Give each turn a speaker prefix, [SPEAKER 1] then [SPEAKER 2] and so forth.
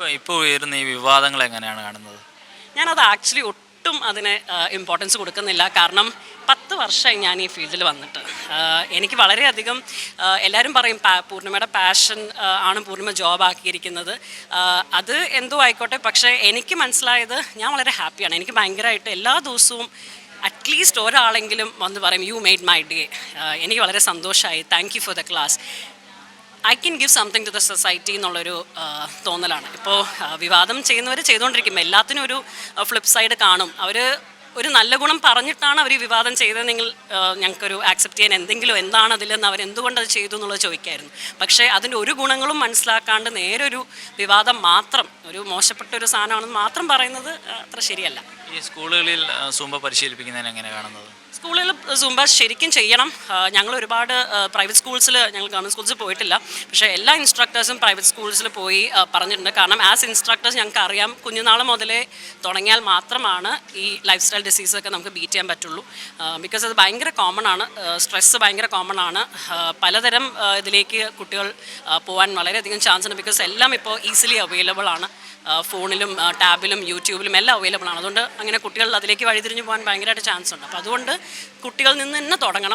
[SPEAKER 1] ഇപ്പോൾ ഉയരുന്ന ഈ വിവാദങ്ങൾ എങ്ങനെയാണ് കാണുന്നത്?
[SPEAKER 2] ഞാനത് ആക്ച്വലി ഒട്ടും അതിന് ഇമ്പോർട്ടൻസ് കൊടുക്കുന്നില്ല. കാരണം 10 വർഷമായി ഞാൻ ഈ ഫീൽഡിൽ വന്നിട്ട്. എനിക്ക് വളരെയധികം എല്ലാവരും പറയും പൂർണ്ണിമയുടെ പാഷൻ ആണ് പൂർണ്ണിമ ജോബാക്കിയിരിക്കുന്നത്. അത് എന്തോ ആയിക്കോട്ടെ, പക്ഷേ എനിക്ക് മനസ്സിലായത് ഞാൻ വളരെ ഹാപ്പിയാണ്. എനിക്ക് ഭയങ്കരമായിട്ട് എല്ലാ ദിവസവും അറ്റ്ലീസ്റ്റ് ഒരാളെങ്കിലും വന്ന് പറയും യു മെയ്ഡ് മൈ ഡേ. എനിക്ക് വളരെ സന്തോഷമായി, thank you for the class, I can give something to the society എന്നുള്ളൊരു തോന്നലാണ്. ഇപ്പോൾ വിവാദം ചെയ്യുന്നവർ ചെയ്തുകൊണ്ടിരിക്കും. എല്ലാത്തിനും ഒരു ഫ്ലിപ്പ് സൈഡ് കാണും. അവർ ഒരു നല്ല ഗുണം പറഞ്ഞിട്ടാണ് അവർ വിവാദം ചെയ്തതെങ്കിൽ ഞങ്ങൾക്കൊരു ആക്സെപ്റ്റ് ചെയ്യാൻ എന്താണ് അതിലെന്ന് അവരെന്തുകൊണ്ട് അത് ചെയ്തു എന്നുള്ളത് ചോദിക്കായിരുന്നു. പക്ഷേ അതിൻ്റെ ഒരു ഗുണങ്ങളും മനസ്സിലാക്കാണ്ട് നേരൊരു വിവാദം മാത്രം, ഒരു മോശപ്പെട്ട ഒരു സാധനമാണെന്ന് മാത്രം പറയുന്നത് അത്ര ശരിയല്ല.
[SPEAKER 1] ഈ സ്കൂളുകളിൽ സൂംബ പരിശീലിപ്പിക്കുന്നതിന് എങ്ങനെ കാണുന്നത്?
[SPEAKER 2] സ്കൂളിൽ സൂംബ ശരിക്കും ചെയ്യണം. ഞങ്ങൾ ഒരുപാട് പ്രൈവറ്റ് സ്കൂൾസിൽ, ഞങ്ങൾ ഗവൺമെൻറ് സ്കൂൾസിൽ പോയിട്ടില്ല, പക്ഷേ എല്ലാ ഇൻസ്ട്രക്ടേഴ്സും പ്രൈവറ്റ് സ്കൂൾസിൽ പോയി പറഞ്ഞിട്ടുണ്ട്. കാരണം ആസ് ഇൻസ്ട്രക്ടേഴ്സ് ഞങ്ങൾക്ക് അറിയാം, കുഞ്ഞുനാൾ മുതലേ തുടങ്ങിയാൽ മാത്രമാണ് ഈ ലൈഫ് സ്റ്റൈൽ ഡിസീസൊക്കെ നമുക്ക് ബീറ്റ് ചെയ്യാൻ പറ്റുള്ളൂ. ബിക്കോസ് അത് ഭയങ്കര കോമൺ ആണ്, സ്ട്രെസ്സ് ഭയങ്കര കോമൺ ആണ്. പലതരം ഇതിലേക്ക് കുട്ടികൾ പോകാൻ വളരെയധികം ചാൻസ് ഉണ്ട്. ബിക്കോസ് എല്ലാം ഇപ്പോൾ ഈസിലി അവൈലബിൾ ആണ്, ഫോണിലും ടാബിലും യൂട്യൂബിലും എല്ലാം അവൈലബിൾ ആണ്. അതുകൊണ്ട് അങ്ങനെ കുട്ടികൾ അതിലേക്ക് വഴിതിരിഞ്ഞ് പോകാൻ ഭയങ്കരമായിട്ട് ചാൻസ് ഉണ്ട്. അപ്പോൾ അതുകൊണ്ട് കുട്ടികളിൽ നിന്ന് തന്നെ തുടങ്ങണം.